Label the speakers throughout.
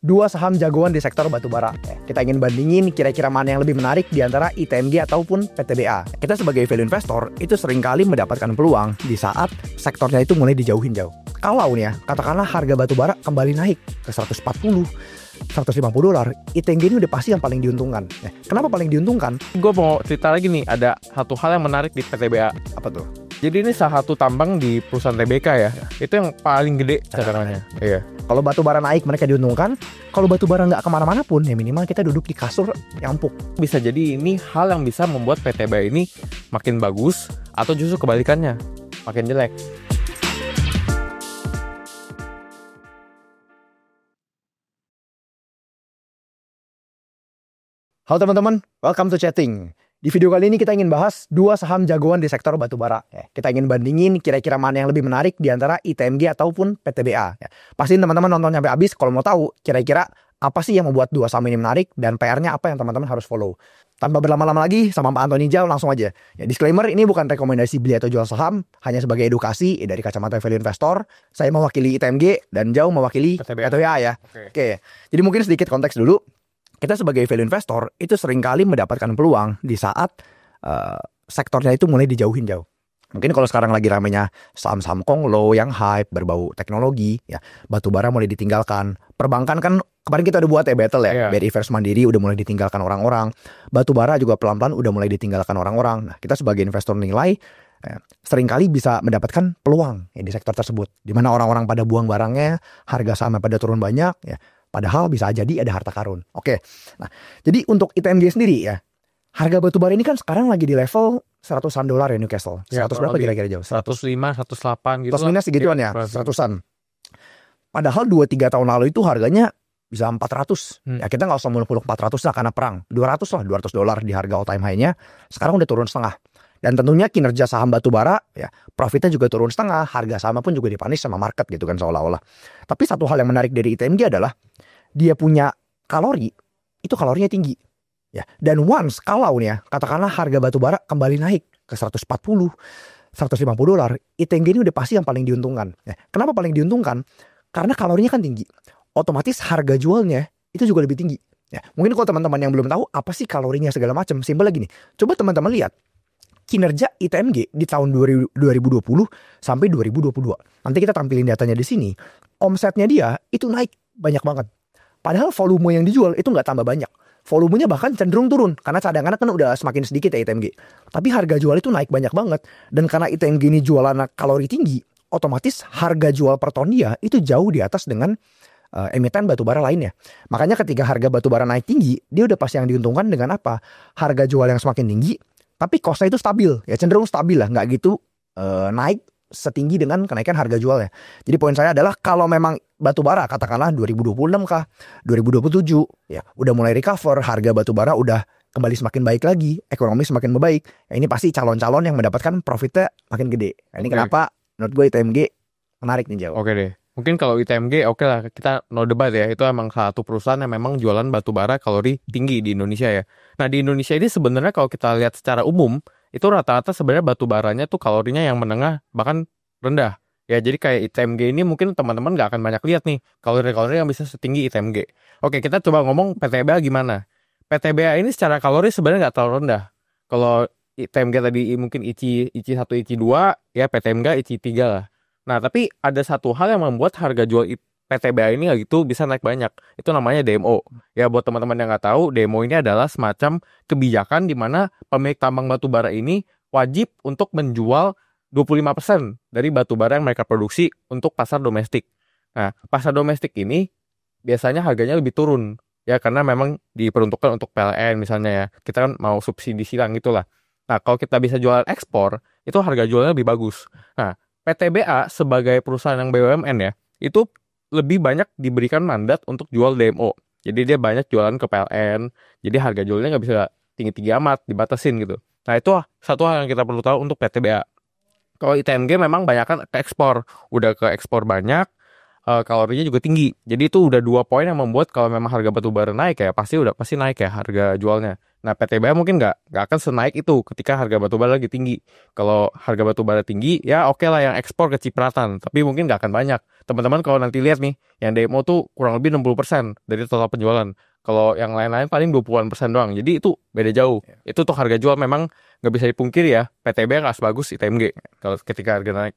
Speaker 1: Dua saham jagoan di sektor batubara. Kita ingin bandingin kira-kira mana yang lebih menarik di antara ITMG ataupun PTBA. Kita sebagai value investor itu seringkali mendapatkan peluang di saat sektornya itu mulai dijauhin jauh. Kalau nih ya, katakanlah harga batubara kembali naik ke 140, $150, ITMG ini udah pasti yang paling diuntungkan. Kenapa paling diuntungkan?
Speaker 2: Gue mau cerita lagi nih, ada satu hal yang menarik di PTBA.
Speaker 1: Apa tuh?
Speaker 2: Jadi ini salah satu tambang di perusahaan TBK ya. Itu yang paling gede cadangannya. Iya.
Speaker 1: Kalau batubara naik mereka diuntungkan. Kalau batubara nggak kemana-mana pun, ya minimal kita duduk di kasur yang empuk.
Speaker 2: Bisa jadi ini hal yang bisa membuat PTBA ini makin bagus atau justru kebalikannya, makin jelek.
Speaker 1: Halo teman-teman, welcome to Chatting. Di video kali ini kita ingin bahas dua saham jagoan di sektor batubara. Kita ingin bandingin kira-kira mana yang lebih menarik di antara ITMG ataupun PTBA. Pastiin teman-teman nonton sampai habis kalau mau tahu kira-kira apa sih yang membuat dua saham ini menarik dan PR-nya apa yang teman-teman harus follow. Tanpa berlama-lama lagi, sama Pak Antoni Jau langsung aja. Disclaimer, ini bukan rekomendasi beli atau jual saham, hanya sebagai edukasi dari kacamata value investor. Saya mewakili ITMG dan Jau mewakili PTBA ya. Oke. Jadi mungkin sedikit konteks dulu. Kita sebagai value investor itu seringkali mendapatkan peluang di saat sektornya itu mulai dijauhin jauh. Mungkin kalau sekarang lagi ramenya saham-saham konglo yang hype, berbau teknologi, ya batubara mulai ditinggalkan. Perbankan kan kemarin kita udah buat battle ya, BRI versus Mandiri udah mulai ditinggalkan orang-orang. Batubara juga pelan-pelan udah mulai ditinggalkan orang-orang. Nah, kita sebagai investor nilai seringkali bisa mendapatkan peluang di sektor tersebut. Di mana orang-orang pada buang barangnya, harga sahamnya pada turun banyak, ya. Padahal bisa jadi ada harta karun. Oke. Nah, jadi untuk ITMG sendiri ya, harga batubara ini kan sekarang lagi di level $100 ya Newcastle. 100 berapa kira-kira jauh?
Speaker 2: 105, 108 gitu.
Speaker 1: Plus minus segituan ya, 100-an. Padahal 2-3 tahun lalu itu harganya bisa 400. Ya kita nggak usah muluk-muluk 400 lah karena perang. 200 lah, $200 di harga all time high-nya. Sekarang udah turun setengah. Dan tentunya kinerja saham batubara ya profitnya juga turun setengah, harga saham pun juga dipanis sama market gitu kan seolah-olah. Tapi satu hal yang menarik dari ITMG adalah dia punya kalori, itu kalorinya tinggi. Ya, dan once kalau nih ya, katakanlah harga batubara kembali naik ke 140, $150, ITMG ini udah pasti yang paling diuntungkan. Ya, kenapa paling diuntungkan? Karena kalorinya kan tinggi. Otomatis harga jualnya itu juga lebih tinggi. Ya, mungkin kalau teman-teman yang belum tahu apa sih kalorinya segala macam, simpel lagi nih. Coba teman-teman lihat kinerja ITMG di tahun 2020 sampai 2022. Nanti kita tampilin datanya di sini. Omsetnya dia itu naik banyak banget. Padahal volume yang dijual itu nggak tambah banyak. Volumenya bahkan cenderung turun. Karena cadangannya kan udah semakin sedikit ya ITMG. Tapi harga jual itu naik banyak banget. Dan karena ITMG ini jualan kalori tinggi, otomatis harga jual per ton dia itu jauh di atas dengan emiten batubara lainnya. Makanya ketika harga batubara naik tinggi, dia udah pasti yang diuntungkan dengan apa? Harga jual yang semakin tinggi, tapi cost-nya itu stabil. Ya cenderung stabil lah. Nggak gitu naik setinggi dengan kenaikan harga jualnya. Jadi poin saya adalah kalau memang batubara katakanlah 2026 kah, 2027 ya udah mulai recover, harga batubara udah kembali semakin baik lagi, ekonomi semakin membaik. Ya, ini pasti calon-calon yang mendapatkan profitnya makin gede. Nah, ini kenapa menurut gue ITMG menarik nih Jawa.
Speaker 2: Oke deh. Mungkin kalau ITMG oke lah, kita no debat ya. Itu emang satu perusahaan yang memang jualan batubara kalori tinggi di Indonesia ya. Nah di Indonesia ini sebenarnya kalau kita lihat secara umum itu rata-rata sebenarnya batubaranya tuh kalorinya yang menengah bahkan rendah. Ya jadi kayak ITMG ini mungkin teman-teman nggak akan banyak lihat nih kalori-kalori yang bisa setinggi ITMG. Oke kita coba ngomong PTBA gimana. PTBA ini secara kalori sebenarnya nggak terlalu rendah. Kalau ITMG tadi mungkin ICI 1, ICI 2, ya PTMG ICI 3 lah. Nah tapi ada satu hal yang membuat harga jual PTBA ini gitu bisa naik banyak. Itu namanya DMO. Ya buat teman-teman yang nggak tahu, DMO ini adalah semacam kebijakan di mana pemilik tambang batubara ini wajib untuk menjual 25% dari batubara yang mereka produksi untuk pasar domestik. Nah, pasar domestik ini biasanya harganya lebih turun. Ya, karena memang diperuntukkan untuk PLN misalnya ya. Kita kan mau subsidi silang gitulah. Nah, kalau kita bisa jualan ekspor, itu harga jualnya lebih bagus. Nah, PTBA sebagai perusahaan yang BUMN ya, itu lebih banyak diberikan mandat untuk jual DMO. Jadi dia banyak jualan ke PLN. Jadi harga jualnya nggak bisa tinggi-tinggi amat, dibatasin gitu. Nah, itu satu hal yang kita perlu tahu untuk PTBA. Kalau ITMG memang banyak kan ke ekspor, udah ke ekspor banyak, kalorinya juga tinggi. Jadi itu udah 2 poin yang membuat kalau memang harga batubara naik ya pasti naik ya harga jualnya. Nah PTBA mungkin nggak akan senaik itu ketika harga batubara lagi tinggi. Kalau harga batubara tinggi ya oke lah yang ekspor kecipratan, tapi mungkin nggak akan banyak. Teman-teman kalau nanti lihat nih, yang demo tuh kurang lebih 60% dari total penjualan. Kalau yang lain-lain paling 20% doang. Jadi itu beda jauh. Itu tuh harga jual memang nggak bisa dipungkiri ya. PTBA nggak sebagus ITMG kalau ketika harga naik.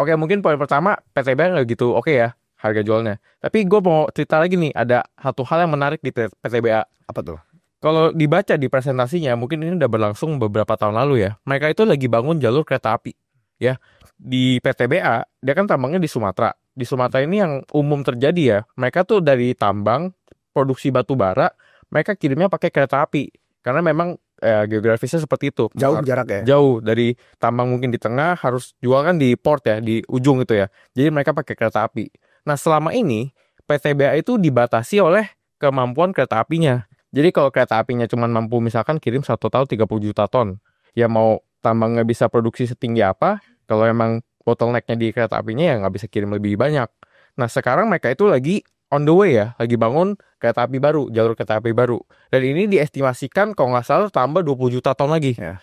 Speaker 2: Oke, mungkin poin pertama PTBA nggak gitu oke ya harga jualnya. Tapi gue mau cerita lagi nih, ada satu hal yang menarik di PTBA.
Speaker 1: Apa tuh?
Speaker 2: Kalau dibaca di presentasinya, mungkin ini udah berlangsung beberapa tahun lalu ya. Mereka itu lagi bangun jalur kereta api, ya. Di PTBA, dia kan tambangnya di Sumatera. Di Sumatera ini yang umum terjadi ya. Mereka tuh dari tambang, produksi batu bara, mereka kirimnya pakai kereta api. Karena memang geografisnya seperti itu.
Speaker 1: Jauh jarak ya?
Speaker 2: Jauh, dari tambang mungkin di tengah, harus jual kan di port ya, di ujung itu ya. Jadi mereka pakai kereta api. Nah selama ini, PTBA itu dibatasi oleh kemampuan kereta apinya. Jadi kalau kereta apinya cuma mampu misalkan kirim 1 tahun 30 juta ton, ya mau tambangnya bisa produksi setinggi apa, kalau emang bottlenecknya di kereta apinya ya nggak bisa kirim lebih banyak. Nah sekarang mereka itu lagi on the way ya, lagi bangun kereta api baru, jalur kereta api baru. Dan ini diestimasikan kalau nggak salah tambah 20 juta ton lagi.
Speaker 1: Ya.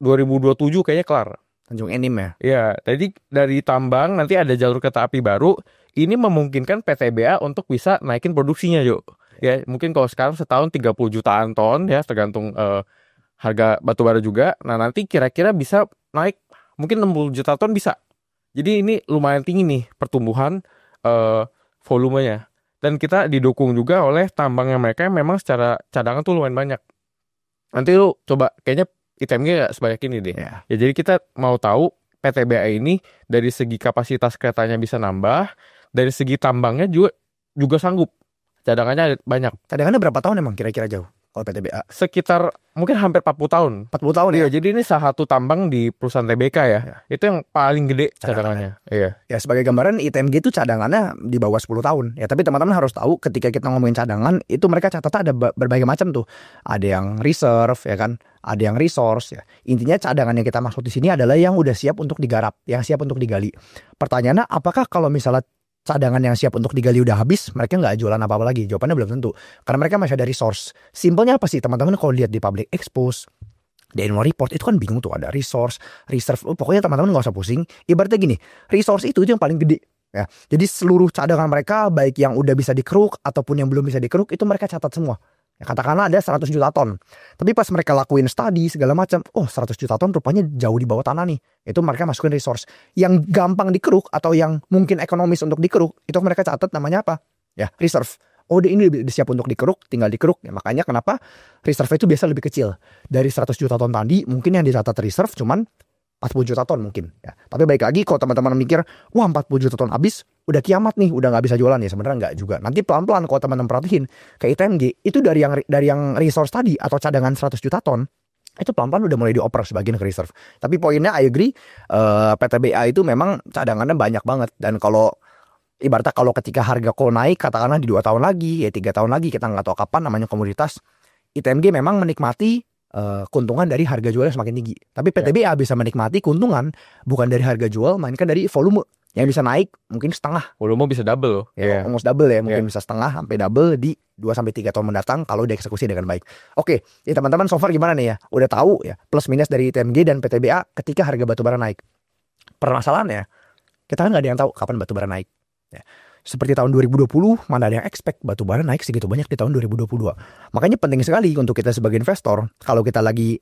Speaker 2: 2027 kayaknya kelar.
Speaker 1: Tanjung Enim ya?
Speaker 2: Ya, jadi dari tambang nanti ada jalur kereta api baru, ini memungkinkan PTBA untuk bisa naikin produksinya yuk. Ya, mungkin kalau sekarang setahun 30 jutaan ton ya, tergantung harga batubara juga. Nah, nanti kira-kira bisa naik mungkin 60 juta ton bisa. Jadi ini lumayan tinggi nih pertumbuhan volumenya. Dan kita didukung juga oleh tambangnya mereka yang memang secara cadangan tuh lumayan banyak. Nanti lu coba, kayaknya ITMG gak sebanyak ini deh.
Speaker 1: Ya.
Speaker 2: Ya, jadi kita mau tahu PTBA ini dari segi kapasitas keretanya bisa nambah, dari segi tambangnya juga sanggup. Cadangannya banyak.
Speaker 1: Cadangannya berapa tahun emang kira-kira jauh kalau PTBA?
Speaker 2: Sekitar mungkin hampir 40 tahun.
Speaker 1: 40 tahun
Speaker 2: Iya,
Speaker 1: ya?
Speaker 2: jadi ini salah satu tambang di perusahaan TBK ya. Itu yang paling gede cadangannya. Iya.
Speaker 1: Ya sebagai gambaran ITMG itu cadangannya di bawah 10 tahun. Ya tapi teman-teman harus tahu ketika kita ngomongin cadangan itu mereka catatnya ada berbagai macam tuh. Ada yang reserve ya kan, ada yang resource ya. Intinya cadangan yang kita maksud di sini adalah yang udah siap untuk digarap, yang siap untuk digali. Pertanyaannya apakah kalau misalnya cadangan yang siap untuk digali udah habis, mereka nggak jualan apa-apa lagi? Jawabannya belum tentu. Karena mereka masih ada resource. Simpelnya apa sih teman-teman kalau lihat di public expose, di annual report itu kan bingung tuh ada resource, reserve. Pokoknya teman-teman nggak usah pusing. Ibaratnya gini, resource itu yang paling gede. Ya, jadi seluruh cadangan mereka baik yang udah bisa dikeruk ataupun yang belum bisa dikeruk itu mereka catat semua. Ya, katakanlah ada 100 juta ton. Tapi pas mereka lakuin studi segala macam, 100 juta ton rupanya jauh di bawah tanah nih. Itu mereka masukin resource. Yang gampang dikeruk atau yang mungkin ekonomis untuk dikeruk, itu mereka catat namanya apa? Ya, reserve. Ini udah siap untuk dikeruk, tinggal dikeruk. Ya, makanya kenapa reserve itu biasa lebih kecil. Dari 100 juta ton tadi, mungkin yang dicatat reserve cuman 40 juta ton mungkin. Ya. Tapi baik lagi kalau teman-teman mikir, 40 juta ton habis, udah kiamat nih, udah nggak bisa jualan ya. Sebenarnya nggak juga. Nanti pelan-pelan kalau teman-teman perhatiin, kayak ITMG, itu dari yang resource tadi, atau cadangan 100 juta ton, itu pelan-pelan udah mulai dioper sebagian ke reserve. Tapi poinnya I agree, PTBA itu memang cadangannya banyak banget. Dan kalau ibaratnya kalau ketika harga kok naik, katakanlah di 2 tahun lagi, ya 3 tahun lagi, kita nggak tahu kapan namanya komoditas, ITMG memang menikmati keuntungan dari harga jual yang semakin tinggi. Tapi PTBA bisa menikmati keuntungan bukan dari harga jual, melainkan dari volume yang bisa naik mungkin setengah.
Speaker 2: Volume bisa double loh.
Speaker 1: Ya, almost double ya, mungkin bisa setengah sampai double di 2-3 tahun mendatang kalau dieksekusi dengan baik. Oke, ya teman-teman so far gimana nih ya? Udah tahu ya plus minus dari ITMG dan PTBA ketika harga batubara naik. Permasalahannya, kita kan nggak ada yang tahu kapan batubara naik. Ya. Seperti tahun 2020, mana ada yang expect batubara naik segitu banyak di tahun 2022. Makanya penting sekali untuk kita sebagai investor, kalau kita lagi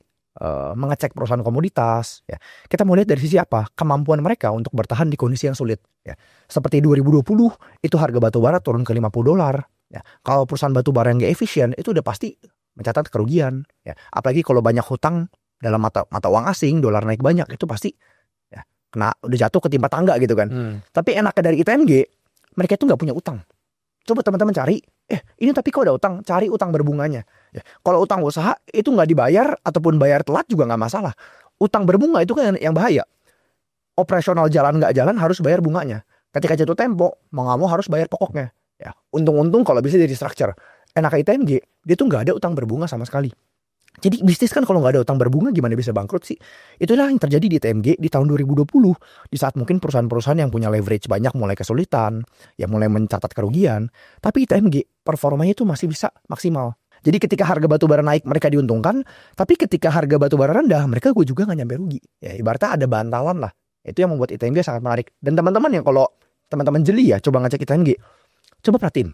Speaker 1: mengecek perusahaan komoditas, ya, kita mau lihat dari sisi apa? Kemampuan mereka untuk bertahan di kondisi yang sulit. Ya. Seperti 2020, itu harga batubara turun ke $50. Ya. Kalau perusahaan batubara yang gak efisien, itu udah pasti mencatat kerugian. Ya. Apalagi kalau banyak hutang dalam mata uang asing, dolar naik banyak, itu pasti ya, udah jatuh ketimpa tangga gitu kan. Tapi enaknya dari ITMG, mereka itu nggak punya utang. Coba teman-teman cari, ini tapi kok ada utang, cari utang berbunganya. Ya, kalau utang usaha itu nggak dibayar ataupun bayar telat juga nggak masalah. Utang berbunga itu kan yang bahaya. Operasional jalan nggak jalan harus bayar bunganya. Ketika jatuh tempo, mau nggak mau harus bayar pokoknya. Ya, untung-untung kalau bisa jadi structure. Enak ITMG, dia tuh nggak ada utang berbunga sama sekali. Jadi bisnis kan kalau nggak ada utang berbunga gimana bisa bangkrut sih? Itulah yang terjadi di ITMG di tahun 2020. Di saat mungkin perusahaan-perusahaan yang punya leverage banyak mulai kesulitan, yang mulai mencatat kerugian. Tapi ITMG performanya itu masih bisa maksimal. Jadi ketika harga batu bara naik mereka diuntungkan, tapi ketika harga batu bara rendah mereka gue juga nggak nyampe rugi. Ya ibaratnya ada bantalan lah. Itu yang membuat ITMG sangat menarik. Dan teman-teman yang kalau teman-teman jeli ya coba ngecek ITMG, coba perhatiin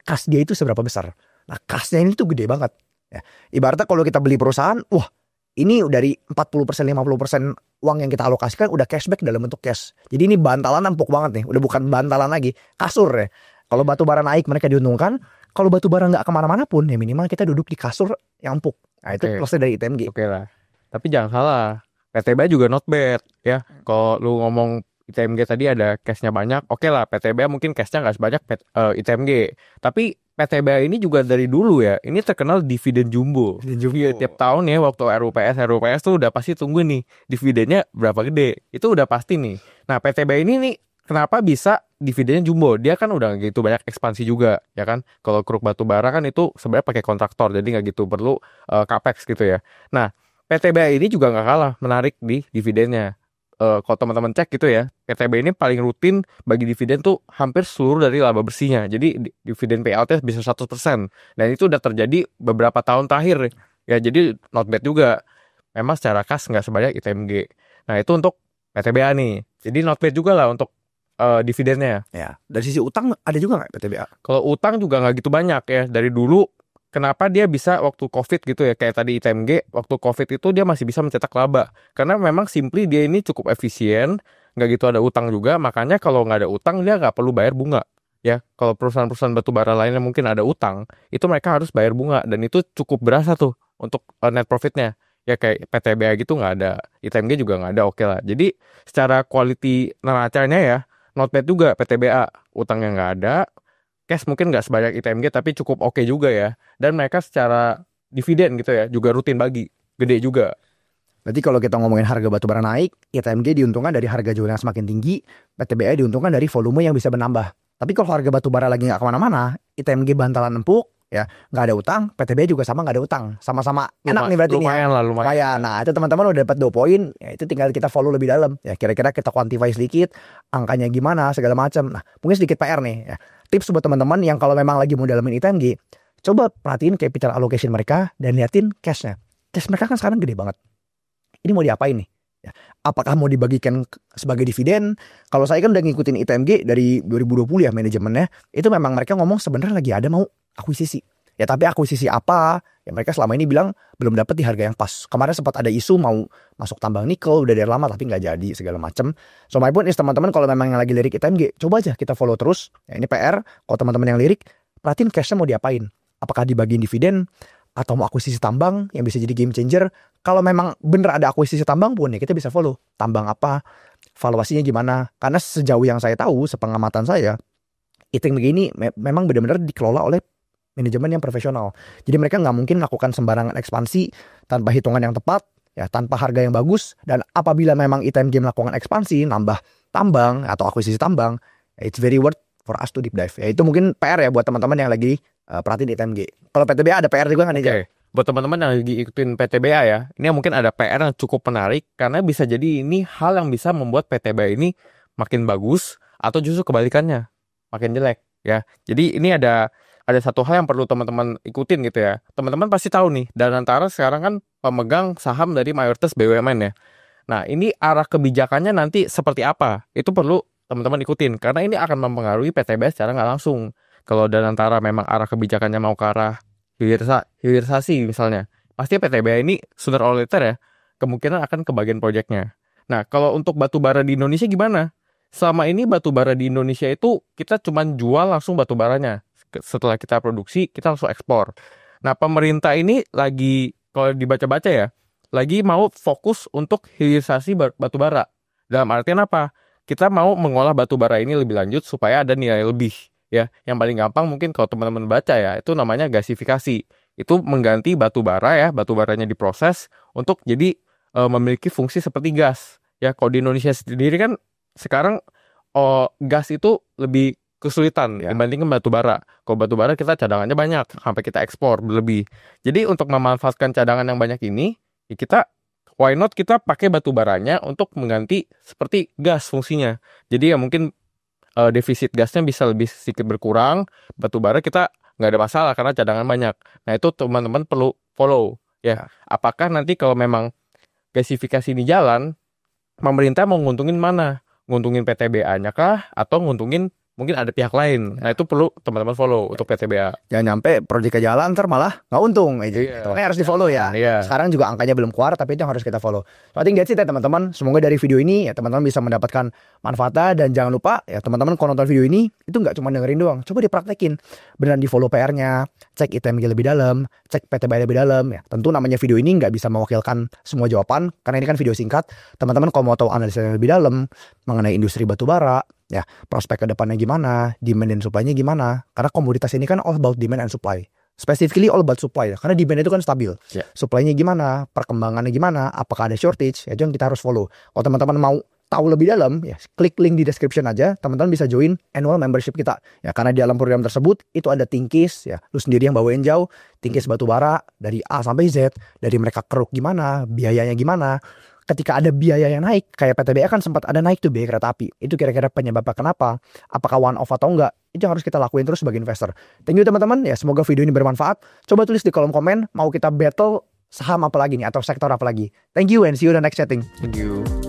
Speaker 1: kas dia itu seberapa besar. Nah kasnya ini tuh gede banget. Ya, ibaratnya kalau kita beli perusahaan, wah ini dari 40% 50% uang yang kita alokasikan udah cashback dalam bentuk cash. Jadi ini bantalan empuk banget nih, udah bukan bantalan lagi, kasur ya. Kalau batu bara naik mereka diuntungkan, kalau batu bara nggak kemana-mana pun ya minimal kita duduk di kasur yang empuk. Nah itu plusnya dari ITMG.
Speaker 2: Oke lah. Tapi jangan salah, PTBA juga not bad ya. Kalau lu ngomong ITMG tadi ada cashnya banyak, oke lah PTBA mungkin cashnya nggak sebanyak ITMG. Tapi PTBA ini juga dari dulu ya, ini terkenal dividen jumbo. Tiap tahun ya waktu RUPS tuh udah pasti tunggu nih dividennya berapa gede. Itu udah pasti nih. Nah PTBA ini nih kenapa bisa dividennya jumbo? Dia kan udah gitu banyak ekspansi juga ya kan. Kalau Kruk Batubara kan itu sebenarnya pakai kontraktor, jadi nggak gitu perlu capex gitu ya. Nah PTBA ini juga nggak kalah menarik di dividennya. Kalau teman-teman cek gitu ya, PTB ini paling rutin bagi dividen tuh hampir seluruh dari laba bersihnya. Jadi dividen payout-nya bisa 100%. Dan itu udah terjadi beberapa tahun terakhir. Ya jadi not bad juga. Memang secara kas nggak sebanyak ITMG. Nah itu untuk PTBA nih. Jadi not bad juga lah untuk dividennya.
Speaker 1: Ya, dari sisi utang ada juga nggak PTBA?
Speaker 2: Kalau utang juga nggak gitu banyak ya. Dari dulu kenapa dia bisa waktu COVID gitu ya, kayak tadi ITMG, waktu COVID itu dia masih bisa mencetak laba. Karena memang simply dia ini cukup efisien, nggak gitu ada utang juga, makanya kalau nggak ada utang dia nggak perlu bayar bunga. Ya, kalau perusahaan-perusahaan batubara lainnya mungkin ada utang, itu mereka harus bayar bunga, dan itu cukup berasa tuh untuk net profitnya. Ya kayak PTBA gitu nggak ada, ITMG juga nggak ada, oke lah. Jadi secara quality neracanya ya, not bad juga PTBA, utangnya nggak ada, cash mungkin nggak sebanyak ITMG tapi cukup oke juga ya. Dan mereka secara dividen gitu ya juga rutin bagi, gede juga.
Speaker 1: Berarti kalau kita ngomongin harga batubara naik, ITMG diuntungkan dari harga jual yang semakin tinggi, PTBA diuntungkan dari volume yang bisa bertambah. Tapi kalau harga batubara lagi nggak kemana-mana, ITMG bantalan empuk, ya nggak ada utang, PTBA juga sama nggak ada utang, sama-sama enak nih berarti
Speaker 2: lumayan
Speaker 1: nih.
Speaker 2: lumayan.
Speaker 1: Nah itu teman-teman udah dapat 2 poin, ya itu tinggal kita follow lebih dalam. Ya kira-kira kita quantify sedikit, angkanya gimana segala macam. Nah mungkin sedikit PR nih ya. Tips buat teman-teman yang kalau memang lagi mau dalamin ITMG, coba perhatiin capital allocation mereka dan liatin cashnya. Cash mereka kan sekarang gede banget. Ini mau diapain nih? Ya, apakah mau dibagikan sebagai dividen? Kalau saya kan udah ngikutin ITMG dari 2020 ya manajemennya, itu memang mereka ngomong sebenarnya lagi ada mau akuisisi. Ya tapi akuisisi apa? Ya mereka selama ini bilang belum dapat di harga yang pas. Kemarin sempat ada isu mau masuk tambang nikel udah dari lama tapi nggak jadi segala macam. So my point is teman-teman kalau memang yang lagi lirik ITMG, coba aja kita follow terus. Ya ini PR. Kalau teman-teman yang lirik, perhatiin cashnya mau diapain? Apakah dibagiin dividen atau mau akuisisi tambang yang bisa jadi game changer? Kalau memang bener ada akuisisi tambang pun ya kita bisa follow. Tambang apa? Valuasinya gimana? Karena sejauh yang saya tahu, sepengamatan saya, ITMG ini memang benar-benar dikelola oleh manajemen yang profesional. Jadi mereka nggak mungkin melakukan sembarangan ekspansi tanpa hitungan yang tepat, ya tanpa harga yang bagus. Dan apabila memang ITMG melakukan ekspansi, nambah tambang atau akuisisi tambang, it's very worth for us to deep dive. Ya itu mungkin PR ya buat teman-teman yang lagi perhatiin ITMG. Kalau PTBA ada PR juga nggak nih?
Speaker 2: Oke. Buat teman-teman yang lagi ikutin PTBA ya, ini mungkin ada PR yang cukup menarik karena bisa jadi ini hal yang bisa membuat PTBA ini makin bagus atau justru kebalikannya makin jelek ya. Jadi ini ada satu hal yang perlu teman-teman ikutin gitu ya. Teman-teman pasti tahu nih, Danantara sekarang kan pemegang saham dari mayoritas BUMN ya. Nah, ini arah kebijakannya nanti seperti apa? Itu perlu teman-teman ikutin karena ini akan mempengaruhi PTBA secara nggak langsung. Kalau Danantara memang arah kebijakannya mau ke arah hilirisasi misalnya, pasti PTBA ini sooner or later ya kemungkinan akan ke bagian proyeknya. Nah, kalau untuk batubara di Indonesia gimana? Selama ini batubara di Indonesia itu kita cuma jual langsung batubaranya. Setelah kita produksi, kita langsung ekspor. Nah, pemerintah ini lagi, kalau dibaca-baca ya, lagi mau fokus untuk hilirisasi batubara. Dalam artian apa? Kita mau mengolah batubara ini lebih lanjut supaya ada nilai lebih. Ya, yang paling gampang mungkin kalau teman-teman baca ya, itu namanya gasifikasi. Itu mengganti batubara ya, batubaranya diproses untuk jadi memiliki fungsi seperti gas. Ya, kalau di Indonesia sendiri kan sekarang gas itu lebih kesulitan dibandingkan batubara. Kalau batubara kita cadangannya banyak, sampai kita ekspor berlebih. Jadi untuk memanfaatkan cadangan yang banyak ini, ya kita why not kita pakai batubaranya untuk mengganti seperti gas fungsinya. Jadi ya mungkin defisit gasnya bisa lebih sedikit berkurang. Batubara kita nggak ada masalah karena cadangan banyak. Nah itu teman-teman perlu follow ya. Apakah nanti kalau memang gasifikasi ini jalan, pemerintah mau nguntungin mana? Nguntungin PTBA-nya kah? Atau nguntungin mungkin ada pihak lain? Nah itu perlu teman-teman follow untuk PTBA.
Speaker 1: Jangan nyampe proyeknya jalan ntar malah nggak untung aja.
Speaker 2: Iya.
Speaker 1: Makanya harus di follow ya.
Speaker 2: Iya.
Speaker 1: Sekarang juga angkanya belum keluar, tapi itu yang harus kita follow. So I think that's it ya teman-teman. Semoga dari video ini ya teman-teman bisa mendapatkan manfaatnya, dan jangan lupa ya teman-teman kalau nonton video ini itu nggak cuma dengerin doang, coba dipraktekin. Beneran di follow PR-nya, cek ITMG lebih dalam, cek PTBA lebih dalam ya. Tentu namanya video ini nggak bisa mewakilkan semua jawaban karena ini kan video singkat. Teman-teman kalau mau tahu analisis yang lebih dalam mengenai industri batubara, ya prospek ke depannya gimana, demand dan supply-nya gimana. Karena komoditas ini kan all about demand and supply. Specifically all about supply ya. Karena demand itu kan stabil.
Speaker 2: Yeah.
Speaker 1: Supply-nya gimana, perkembangannya gimana, apakah ada shortage, ya itu yang kita harus follow. Kalau teman-teman mau tahu lebih dalam, ya klik link di description aja. Teman-teman bisa join annual membership kita. Ya karena di dalam program tersebut itu ada Thinkis, ya lu sendiri yang bawain jauh. Thinkis batubara dari A sampai Z, dari mereka keruk gimana, biayanya gimana. Ketika ada biaya yang naik, kayak PTBA kan sempat ada naik tuh biaya kereta api. Itu kira-kira penyebabnya kenapa? Apakah one off atau enggak? Itu yang harus kita lakuin terus sebagai investor. Thank you teman-teman. Ya semoga video ini bermanfaat. Coba tulis di kolom komen, mau kita battle saham apa lagi nih atau sektor apa lagi. Thank you and see you in the next chatting.
Speaker 2: Thank you.